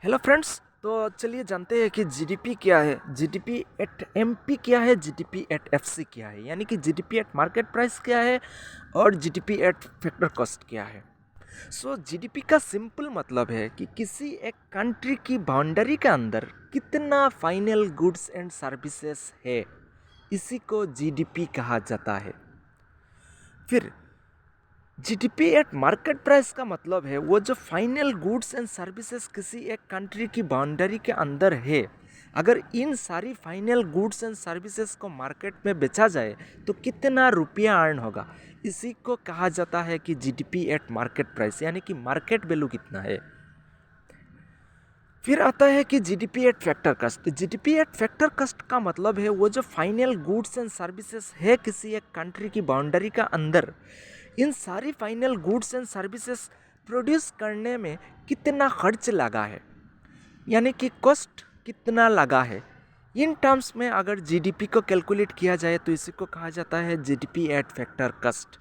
Hello friends. तो चलिए जानते हैं कि जीडीपी क्या है, जीडीपी एट एमपी क्या है, जीडीपी एट एफसी क्या है, यानी कि जीडीपी एट मार्केट प्राइस क्या है और जीडीपी एट फैक्टर कॉस्ट क्या है। सो जीडीपी का सिंपल मतलब है कि किसी एक कंट्री की बाउंड्री के अंदर कितना फाइनल गुड्स एंड सर्विसेज है, इसी को जीडीपी कहा जाता है। फिर जीडीपी एट मार्केट प्राइस का मतलब है वो जो फाइनल गुड्स एंड सर्विसेज किसी एक कंट्री की बाउंड्री के अंदर है, अगर इन सारी फाइनल गुड्स एंड सर्विसेज को मार्केट में बेचा जाए तो कितना रुपया अर्न होगा, इसी को कहा जाता है कि जीडीपी एट मार्केट प्राइस, यानी कि मार्केट वैल्यू कितना है। फिर आता है कि GDP at factor cost. GDP at factor cost का मतलब है वो जो फाइनल गुड्स एंड सर्विसेज है किसी एक कंट्री की बाउंड्री का अंदर, इन सारी final goods and services produce करने में कितना खर्च लगा है, यानी कि कॉस्ट कितना लगा है। इन टर्म्स में अगर जीडीपी को कैलकुलेट किया जाए तो इसी को कहा जाता है जीडीपी एट फैक्टर कॉस्ट।